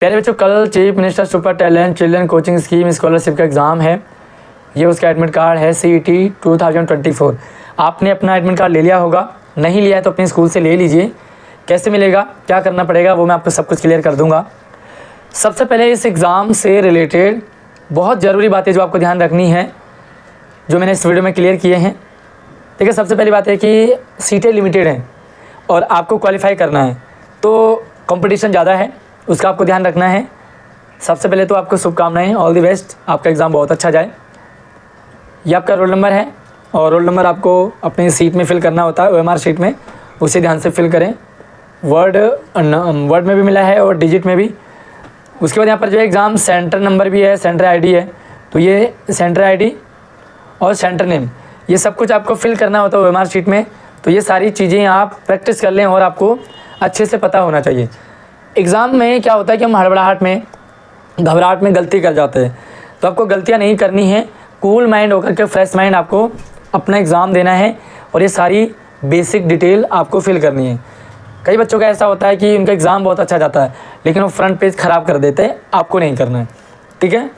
प्यारे बच्चों, कल chief minister super talent children coaching scheme scholarship का एग्ज़ाम है। ये उसका एडमिट कार्ड है CET 2024। आपने अपना एडमिट कार्ड ले लिया होगा, नहीं लिया है तो अपने स्कूल से ले लीजिए। कैसे मिलेगा, क्या करना पड़ेगा, वो मैं आपको सब कुछ क्लियर कर दूंगा। सबसे पहले इस एग्ज़ाम से रिलेटेड बहुत ज़रूरी बातें जो आपको ध्यान रखनी है, जो मैंने इस वीडियो में क्लियर किए हैं। ठीक है, सबसे पहली बात है कि सीटें लिमिटेड हैं और आपको क्वालिफाई करना है, तो कंपटीशन ज़्यादा है, उसका आपको ध्यान रखना है। सबसे पहले तो आपको शुभकामनाएं, ऑल द बेस्ट, आपका एग्ज़ाम बहुत अच्छा जाए। ये आपका रोल नंबर है और रोल नंबर आपको अपनी सीट में फिल करना होता है, OMR शीट में, उसे ध्यान से फिल करें। वर्ड में भी मिला है और डिजिट में भी। उसके बाद यहाँ पर जो है एग्ज़ाम सेंटर नंबर भी है, सेंटर ID है, तो ये सेंटर ID और सेंटर नेम, ये सब कुछ आपको फिल करना होता है OMR शीट में। तो ये सारी चीज़ें आप प्रैक्टिस कर लें और आपको अच्छे से पता होना चाहिए। एग्ज़ाम में क्या होता है कि हम हड़बड़ाहट में, घबराहट में गलती कर जाते हैं, तो आपको गलतियां नहीं करनी है। कूल माइंड होकर के, फ्रेश माइंड आपको अपना एग्ज़ाम देना है और ये सारी बेसिक डिटेल आपको फिल करनी है। कई बच्चों का ऐसा होता है कि उनका एग्ज़ाम बहुत अच्छा जाता है लेकिन वो फ्रंट पेज ख़राब कर देते हैं, आपको नहीं करना है। ठीक है,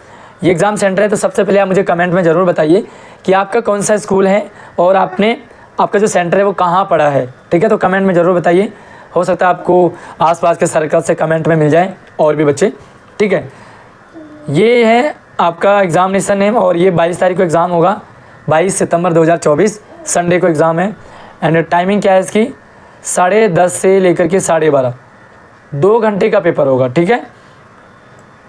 ये एग्ज़ाम सेंटर है, तो सबसे पहले आप मुझे कमेंट में ज़रूर बताइए कि आपका कौन सा स्कूल है और आपका जो सेंटर है वो कहाँ पड़ा है। ठीक है, तो कमेंट में ज़रूर बताइए, हो सकता है आपको आसपास के सर्कल से कमेंट में मिल जाए और भी बच्चे। ठीक है, ये है आपका एग्ज़ामिनेशन नेम और ये 22 तारीख को एग्ज़ाम होगा, 22 सितंबर 2024 संडे को एग्ज़ाम है। एंड टाइमिंग क्या है इसकी, 10:30 से लेकर के 12:30, 2 घंटे का पेपर होगा। ठीक है,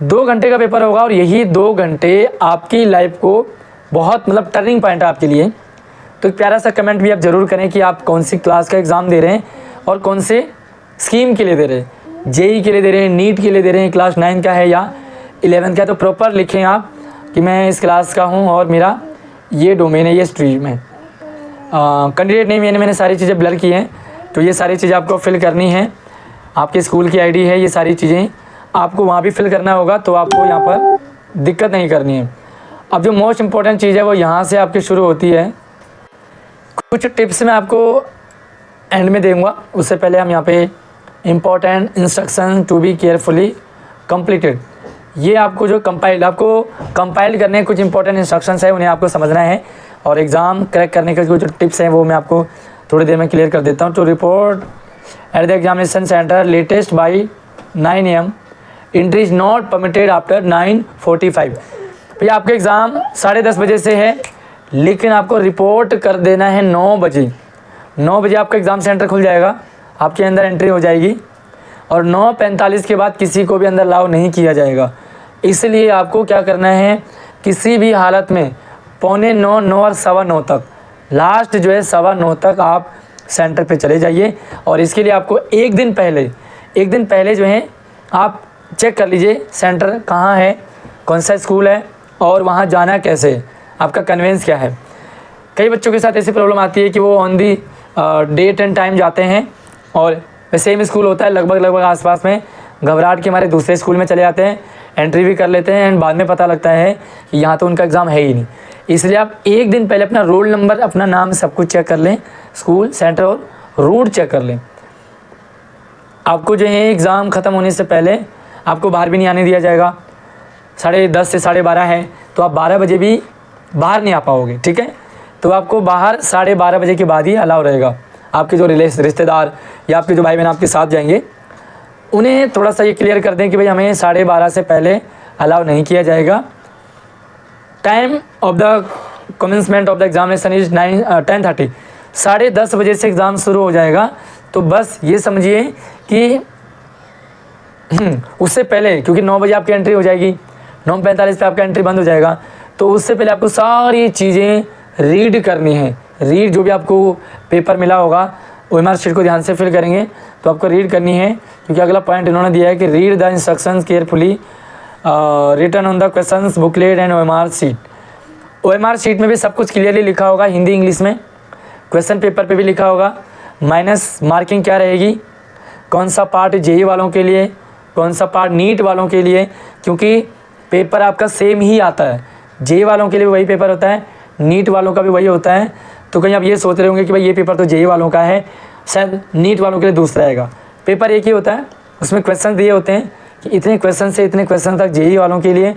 2 घंटे का पेपर होगा और यही 2 घंटे आपकी लाइफ को बहुत टर्निंग पॉइंट है आपके लिए। तो एक प्यारा सा कमेंट भी आप ज़रूर करें कि आप कौन सी क्लास का एग्ज़ाम दे रहे हैं और कौन से स्कीम के लिए दे रहे हैं, JEE के लिए दे रहे हैं, नीट के लिए दे रहे हैं, क्लास 9 का है या 11 का है। तो प्रॉपर लिखें आप कि मैं इस क्लास का हूँ और मेरा ये डोमेन है, ये स्ट्रीम है। कैंडिडेट नेम मैंने सारी चीज़ें ब्लर की हैं, तो ये सारी चीज़ें आपको फिल करनी है। आपके स्कूल की ID है, ये सारी चीज़ें आपको वहाँ भी फिल करना होगा, तो आपको यहाँ पर दिक्कत नहीं करनी है। अब जो मोस्ट इम्पॉर्टेंट चीज़ है वो यहाँ से आपकी शुरू होती है। कुछ टिप्स मैं आपको एंड में दूंगा, उससे पहले हम यहाँ पे important instruction to be carefully completed, ये आपको जो कंपाइल करने के कुछ इंपॉर्टेंट इंस्ट्रक्शंस है, उन्हें आपको समझना है और एग्ज़ाम क्रैक करने के कुछ टिप्स हैं वो मैं आपको थोड़ी देर में क्लियर कर देता हूँ। To report at the examination centre latest by 9 AM, entry is not permitted after 9:45। भैया आपका एग्ज़ाम 10:30 बजे से है, लेकिन आपको रिपोर्ट कर देना है 9 बजे। 9 बजे आपका एग्ज़ाम सेंटर खुल जाएगा, आपके अंदर एंट्री हो जाएगी और 9:45 के बाद किसी को भी अंदर अलाउ नहीं किया जाएगा। इसलिए आपको क्या करना है, किसी भी हालत में 8:45, 9 और 9:15 तक, लास्ट जो है 9:15 तक आप सेंटर पे चले जाइए। और इसके लिए आपको एक दिन पहले जो है आप चेक कर लीजिए सेंटर कहाँ है, कौन सा स्कूल है और वहाँ जाना कैसे है, आपका कन्वेंस क्या है। कई बच्चों के साथ ऐसी प्रॉब्लम आती है कि वो on the date and time जाते हैं और सेम स्कूल होता है लगभग आसपास में, घबराहट के हमारे दूसरे स्कूल में चले जाते हैं, एंट्री भी कर लेते हैं एंड बाद में पता लगता है कि यहाँ तो उनका एग्ज़ाम है ही नहीं। इसलिए आप एक दिन पहले अपना रोल नंबर, अपना नाम, सब कुछ चेक कर लें, स्कूल, सेंटर और रूट चेक कर लें। आपको जो है एग्ज़ाम ख़त्म होने से पहले आपको बाहर भी नहीं आने दिया जाएगा। 10:30 से 12:30 है, तो आप 12 बजे भी बाहर नहीं आ पाओगे। ठीक है, तो आपको बाहर 12:30 बजे के बाद ही अलाउ रहेगा। आपके जो रिश्तेदार या आपके जो भाई बहन आपके साथ जाएंगे, उन्हें थोड़ा सा ये क्लियर कर दें कि भाई हमें 12:30 से पहले अलाउ नहीं किया जाएगा। Time of the commencement of the examination is 10:30, 10:30 बजे से एग्ज़ाम शुरू हो जाएगा। तो बस ये समझिए कि उससे पहले, क्योंकि 9 बजे आपकी एंट्री हो जाएगी, 9:45 पे आपका एंट्री बंद हो जाएगा, तो उससे पहले आपको सारी चीज़ें रीड करनी है। जो भी आपको पेपर मिला होगा, OMR शीट को ध्यान से फिल करेंगे तो आपको रीड करनी है, क्योंकि अगला पॉइंट इन्होंने दिया है कि read the instructions carefully written on the questions booklet and OMR sheet. OMR sheet में भी सब कुछ क्लियरली लिखा होगा, हिंदी इंग्लिश में। क्वेश्चन पेपर पे भी लिखा होगा, माइनस मार्किंग क्या रहेगी, कौन सा पार्ट JEE वालों के लिए, कौन सा पार्ट नीट वालों के लिए, क्योंकि पेपर आपका सेम ही आता है। JEE वालों के लिए वही पेपर होता है, नीट वालों का भी वही होता है। तो कहीं आप ये सोच रहे होंगे कि भाई ये पेपर तो JEE वालों का है, शायद नीट वालों के लिए दूसरा आएगा। पेपर एक ही होता है, उसमें क्वेश्चन दिए होते हैं, कि इतने क्वेश्चन से इतने क्वेश्चन तक जेईई वालों के लिए,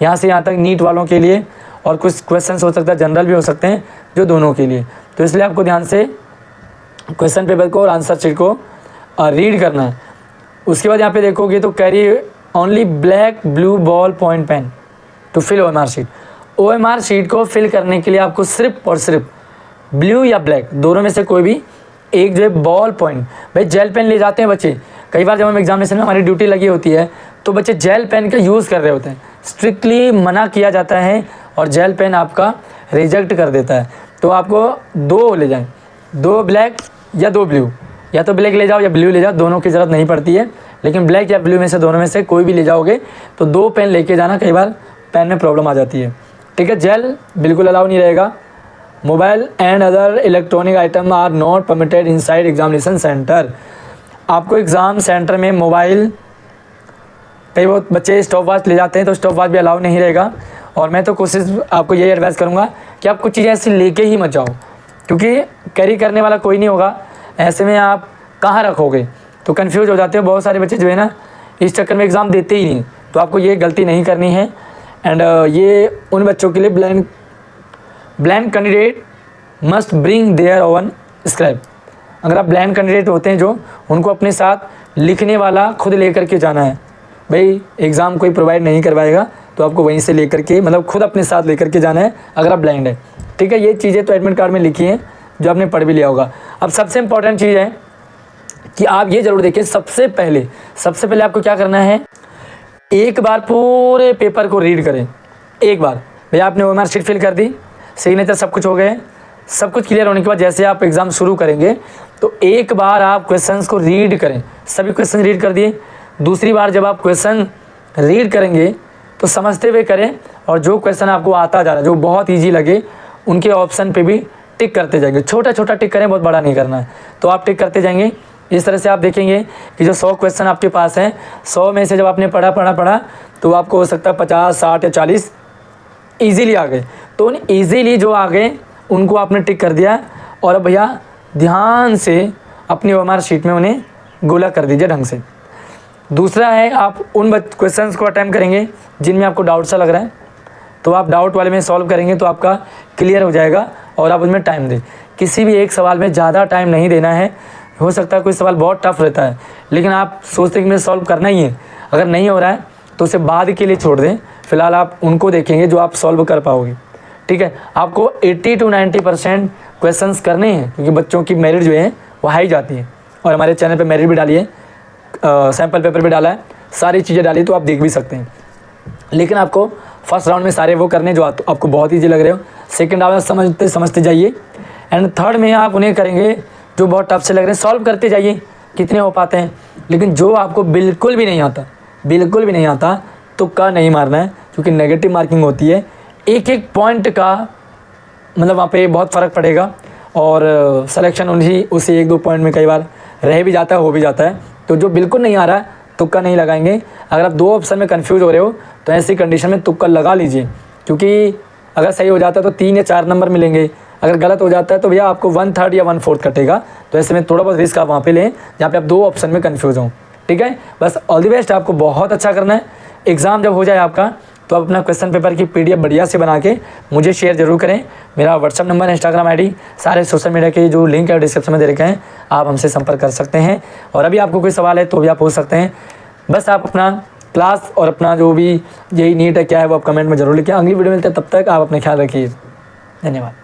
यहाँ से यहाँ तक नीट वालों के लिए, और कुछ क्वेश्चन हो सकता है जनरल भी हो सकते हैं जो दोनों के लिए। तो इसलिए आपको ध्यान से क्वेश्चन पेपर को और आंसर शीट को रीड करना है। उसके बाद यहाँ पे देखोगे तो carry only black blue ball point pen to fill OMR sheet. OMR sheet को फिल करने के लिए आपको सिर्फ और सिर्फ ब्लू या ब्लैक दोनों में से कोई भी एक जो है बॉल पॉइंट, भाई जेल पेन ले जाते हैं बच्चे, कई बार जब हम एग्जामिनेशन में हमारी ड्यूटी लगी होती है तो बच्चे जेल पेन का यूज़ कर रहे होते हैं, स्ट्रिक्टली मना किया जाता है और जेल पेन आपका रिजेक्ट कर देता है। तो आपको 2 ले जाएं, 2 ब्लैक या 2 ब्लू, या तो ब्लैक ले जाओ या ब्लू ले जाओ, दोनों की ज़रूरत नहीं पड़ती है, लेकिन ब्लैक या ब्लू में से दोनों में से कोई भी ले जाओगे तो 2 पेन लेके जाना, कई बार पेन में प्रॉब्लम आ जाती है। ठीक है, जेल बिल्कुल अलाउ नहीं रहेगा। Mobile and other electronic item are not permitted inside examination centre. आपको एग्ज़ाम सेंटर में मोबाइल, कई बहुत बच्चे स्टॉप वॉच ले जाते हैं तो स्टॉप वॉच भी अलाउ नहीं रहेगा। और मैं तो कोशिश आपको यही एडवाइस करूँगा कि आप कुछ चीज़ें ऐसी लेके ही मत जाओ, क्योंकि कैरी करने वाला कोई नहीं होगा, ऐसे में आप कहाँ रखोगे तो कन्फ्यूज़ हो जाते हो। बहुत सारे बच्चे जो है ना इस चक्कर में एग्ज़ाम देते ही नहीं, तो आपको ये गलती नहीं करनी है। एंड ये उन बच्चों के लिए blind candidate must bring their own scribe. अगर आप ब्लाइंड कैंडिडेट होते हैं जो, उनको अपने साथ लिखने वाला खुद लेकर के जाना है। भाई एग्ज़ाम कोई प्रोवाइड नहीं करवाएगा तो आपको वहीं से लेकर के, मतलब खुद अपने साथ लेकर के जाना है अगर आप ब्लाइंड है। ठीक है, ये चीज़ें तो एडमिट कार्ड में लिखी हैं जो आपने पढ़ भी लिया होगा। अब सबसे इंपॉर्टेंट चीज़ है कि आप ये ज़रूर देखिए, सबसे पहले आपको क्या करना है, एक बार पूरे पेपर को रीड करें। एक बार भैया आपने OMR शीट फिल कर दी, सिग्नेचर सब कुछ हो गए, सब कुछ क्लियर होने के बाद जैसे आप एग्ज़ाम शुरू करेंगे तो एक बार आप क्वेश्चंस को रीड करें। सभी क्वेश्चन रीड कर दिए, दूसरी बार जब आप क्वेश्चन रीड करेंगे तो समझते हुए करें, और जो क्वेश्चन आपको आता जा रहा है, जो बहुत ईजी लगे, उनके ऑप्शन पे भी टिक करते जाएंगे। छोटा छोटा टिक करें, बहुत बड़ा नहीं करना है, तो आप टिक करते जाएंगे। इस तरह से आप देखेंगे कि जो 100 क्वेश्चन आपके पास हैं, 100 में से जब आपने पढ़ा तो आपको हो सकता है 50, 60 या 40 ईजीली आ गए। तो उन ईजीली जो आ गए उनको आपने टिक कर दिया, और अब भैया ध्यान से अपनी OMR शीट में उन्हें गोला कर दीजिए ढंग से। दूसरा है, आप उन क्वेश्चंस को अटैम्प्ट करेंगे जिनमें आपको डाउट सा लग रहा है, तो आप डाउट वाले में सॉल्व करेंगे तो आपका क्लियर हो जाएगा, और आप उसमें टाइम दें। किसी भी एक सवाल में ज़्यादा टाइम नहीं देना है। हो सकता है कोई सवाल बहुत टफ रहता है, लेकिन आप सोचते हैं कि मुझे सॉल्व करना ही है, अगर नहीं हो रहा है तो उसे बाद के लिए छोड़ दें। फिलहाल आप उनको देखेंगे जो आप सॉल्व कर पाओगे। ठीक है, आपको 80 to 90% क्वेश्चंस करने हैं, क्योंकि बच्चों की मेरिट जो है वो हाई जाती है, और हमारे चैनल पे मेरिट भी डाली है, सैम्पल पेपर भी डाला है, सारी चीज़ें डाली, तो आप देख भी सकते हैं। लेकिन आपको फर्स्ट राउंड में सारे वो करने जो आपको बहुत ईजी लग रहे हो, सेकंड राउंड में समझते जाइए, एंड थर्ड में आप उन्हें करेंगे जो बहुत टफ से लग रहे हैं, सॉल्व करते जाइए, कितने हो पाते हैं। लेकिन जो आपको बिल्कुल भी नहीं आता तुक्का नहीं मारना है, क्योंकि नेगेटिव मार्किंग होती है। एक एक पॉइंट का मतलब वहाँ पे बहुत फ़र्क पड़ेगा, और सिलेक्शन उसी 1-2 पॉइंट में कई बार रह भी जाता है, हो भी जाता है। तो जो बिल्कुल नहीं आ रहा है तुक्का नहीं लगाएंगे। अगर आप 2 ऑप्शन में कंफ्यूज हो रहे हो तो ऐसी कंडीशन में तुक्का लगा लीजिए, क्योंकि अगर सही हो जाता है तो 3 या 4 नंबर मिलेंगे, अगर गलत हो जाता है तो भैया आपको 1/3 या 1/4 कटेगा। तो ऐसे में थोड़ा बहुत रिस्क आप वहाँ पे लें जहाँ पे आप 2 ऑप्शन में कंफ्यूज हों। ठीक है, बस ऑल द बेस्ट, आपको बहुत अच्छा करना है। एग्ज़ाम जब हो जाए आपका तो आप अपना क्वेश्चन पेपर की PDF बढ़िया से बना के मुझे शेयर जरूर करें। मेरा व्हाट्सअप नंबर, इंस्टाग्राम ID, सारे सोशल मीडिया के जो लिंक है डिस्क्रिप्शन में दे रखे हैं, आप हमसे संपर्क कर सकते हैं। और अभी आपको कोई सवाल है तो भी आप पूछ सकते हैं। बस आप अपना क्लास और अपना जो भी यही नीट है क्या है वो आप कमेंट में जरूर लिखें। अगली वीडियो मिलते हैं, तब तक आप अपने ख्याल रखिए। धन्यवाद।